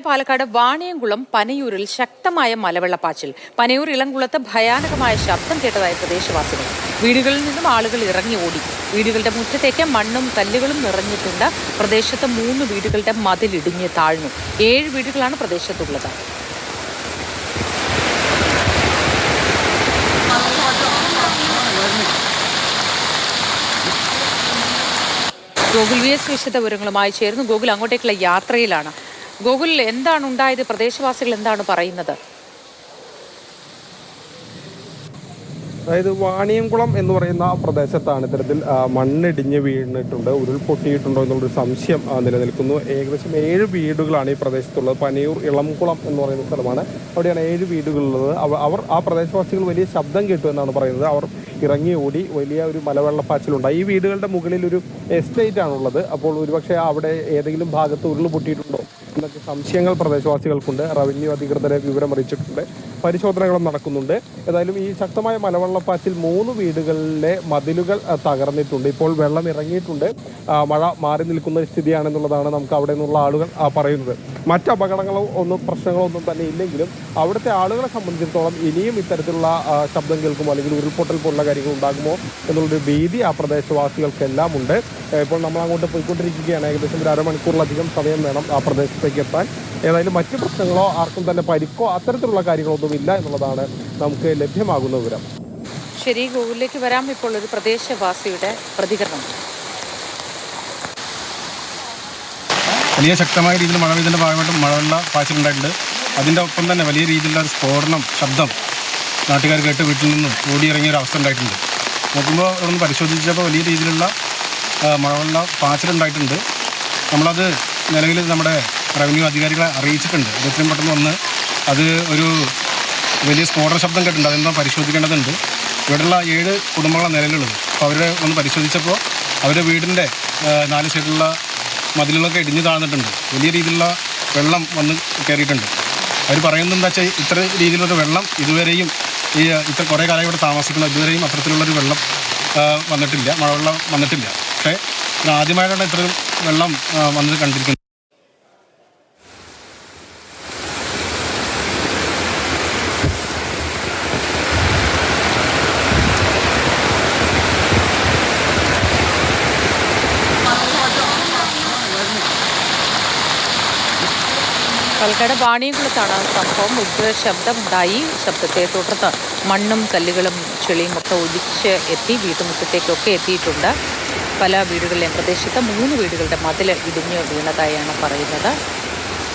പാലക്കാട് വാണിയംകുളം പനയൂരിൽ ശക്തമായ മലവെള്ളപ്പാച്ചിൽ. പനയൂർ ഇളംകുളത്ത് ഭയാനകമായ ശബ്ദം കേട്ടതായി പ്രദേശവാസികൾ. വീടുകളിൽ നിന്നും ആളുകൾ ഇറങ്ങി ഓടി. വീടുകളുടെ മുറ്റത്തേക്ക് മണ്ണും കല്ലുകളും നിറഞ്ഞിട്ടുണ്ട്. പ്രദേശത്ത് 3 വീടുകളുടെ മതിലിടിഞ്ഞ് താഴ്ന്നു. 7 വീടുകളാണ് പ്രദേശത്തുള്ളത്. ഗോകുൽ VS വിശദവിവരങ്ങളുമായി ചേർന്നു. ഗോകുൽ അങ്ങോട്ടേക്കുള്ള യാത്രയിലാണ്. ഗോകുൽ, എന്താണ് ഉണ്ടായത്? പ്രദേശവാസികൾ എന്താണ് പറയുന്നത്? അതായത് വാണിയംകുളം എന്ന് പറയുന്ന പ്രദേശത്താണ് ഇത്തരത്തിൽ മണ്ണിടിഞ്ഞ് വീണിട്ടുണ്ട്, ഉരുൾപൊട്ടിയിട്ടുണ്ടോ എന്നുള്ളൊരു സംശയം നിലനിൽക്കുന്നു. ഏകദേശം 7 വീടുകളാണ് ഈ പ്രദേശത്തുള്ളത്. പനയൂർ ഇളംകുളം എന്ന് പറയുന്ന സ്ഥലമാണ്. അവിടെയാണ് 7 വീടുകളുള്ളത്. അവർ ആ പ്രദേശവാസികൾ വലിയ ശബ്ദം കേട്ടു എന്നാണ് പറയുന്നത്. അവർ ഇറങ്ങി ഓടി. വലിയ ഒരു മലവെള്ളപ്പാച്ചിലുണ്ടായി. ഈ വീടുകളുടെ മുകളിൽ ഒരു എസ്റ്റേറ്റ് ആണുള്ളത്. അപ്പോൾ ഒരുപക്ഷെ അവിടെ ഏതെങ്കിലും ഭാഗത്ത് ഉരുൾപൊട്ടിയിട്ടുണ്ടോ എന്നൊക്കെ സംശയങ്ങൾ പ്രദേശവാസികൾക്കുണ്ട്. റവന്യൂ അധികൃതരെ വിവരം അറിയിച്ചിട്ടുണ്ട്. പരിശോധനകളും നടക്കുന്നുണ്ട്. ഏതായാലും ഈ ശക്തമായ മലവെള്ളപ്പാച്ചിൽ 3 വീടുകളിലെ മതിലുകൾ തകർന്നിട്ടുണ്ട്. ഇപ്പോൾ വെള്ളം ഇറങ്ങിയിട്ടുണ്ട്. മഴ മാറി നിൽക്കുന്ന സ്ഥിതിയാണെന്നുള്ളതാണ് നമുക്ക് അവിടെ നിന്നുള്ള ആളുകൾ പറയുന്നത്. മറ്റ് അപകടങ്ങളോ പ്രശ്നങ്ങളോ ഒന്നും തന്നെ ഇല്ലെങ്കിലും അവിടുത്തെ ആളുകളെ സംബന്ധിച്ചിടത്തോളം ഇനിയും ഇത്തരത്തിലുള്ള ശബ്ദം കേൾക്കുമോ അല്ലെങ്കിൽ ഉരുൾപൊട്ടൽ പോലുള്ള കാര്യങ്ങൾ ഉണ്ടാകുമോ എന്നുള്ളൊരു ഭീതി ആ പ്രദേശവാസികൾക്കെല്ലാം ഉണ്ട്. ഇപ്പോൾ നമ്മൾ അങ്ങോട്ട് പോയിക്കൊണ്ടിരിക്കുകയാണ്. ഏകദേശം ഒരു അരമണിക്കൂറിലധികം സമയം വേണം ആ പ്രദേശത്തേക്ക് എത്താൻ. ഏതായാലും മറ്റു പ്രശ്നങ്ങളോ ആർക്കും തന്നെ പരിക്കോ അത്തരത്തിലുള്ള കാര്യങ്ങളൊന്നും ഇല്ല എന്നുള്ളതാണ് നമുക്ക് ലഭ്യമാകുന്ന വിവരം. ശരി, ഗൂഗിളിലേക്ക് വരാം. ഇപ്പോൾ ഒരു പ്രദേശവാസിയുടെ പ്രതികരണം. വലിയ ശക്തമായ രീതിയിൽ മഴ പെയ്തതിൻ്റെ ഭാഗമായിട്ട് മഴവെള്ള പാച്ചിലുണ്ടായിട്ടുണ്ട്. അതിൻ്റെ ഒപ്പം തന്നെ വലിയ രീതിയിലുള്ള ഒരു സ്ഫോടനം ശബ്ദം നാട്ടുകാർ കേട്ട് വീട്ടിൽ നിന്നും ഓടിയിറങ്ങിയ ഒരു അവസ്ഥ ഉണ്ടായിട്ടുണ്ട്. നോക്കുമ്പോൾ ഒന്ന് പരിശോധിച്ചപ്പോൾ വലിയ രീതിയിലുള്ള മഴവെള്ള പാച്ചിലുണ്ടായിട്ടുണ്ട്. നമ്മളത് നിലവിൽ നമ്മുടെ റവന്യൂ അധികാരികളെ അറിയിച്ചിട്ടുണ്ട്. എത്രയും പെട്ടെന്ന് വന്ന് അത് ഒരു വലിയ സ്ഫോടന ശബ്ദം കേട്ടിട്ടുണ്ട്. അതെന്താ പരിശോധിക്കേണ്ടതുണ്ട്. ഇവിടെയുള്ള 7 കുടുംബങ്ങളാണ് നിലവിലുള്ളത്. അപ്പോൾ അവരെ ഒന്ന് പരിശോധിച്ചപ്പോൾ അവരുടെ വീടിൻ്റെ 4 സൈഡിലുള്ള മതിലുകളൊക്കെ ഇടിഞ്ഞു താഴ്ന്നിട്ടുണ്ട്. വലിയ രീതിയിലുള്ള വെള്ളം വന്ന് കയറിയിട്ടുണ്ട്. അവർ പറയുന്നത് എന്താ വെച്ചാൽ ഇത്ര രീതിയിലൊരു വെള്ളം ഇതുവരെയും ഇത്ര കുറേ കാലം ഇവിടെ താമസിക്കുന്ന ഇതുവരെയും അത്തരത്തിലുള്ളൊരു വെള്ളം വന്നിട്ടില്ല, മഴവെള്ളം വന്നിട്ടില്ല. പക്ഷേ ആദ്യമായിട്ടാണ് ഇത്രയും വെള്ളം വന്നത് കണ്ടിരിക്കുന്നത്. പാലക്കാട് വാണിയംകുളത്താണ് സംഭവം. ശബ്ദമുണ്ടായി. ശബ്ദത്തെ തുടർന്ന് മണ്ണും കല്ലുകളും ചെളിയും ഒക്കെ ഒലിച്ച് എത്തി വീട്ടുമുറ്റത്തേക്കൊക്കെ എത്തിയിട്ടുണ്ട്. പല വീടുകളിലെയും പ്രദേശത്ത് 3 വീടുകളുടെ മതിൽ ഇടിഞ്ഞ് വീണതായാണ് പറയുന്നത്.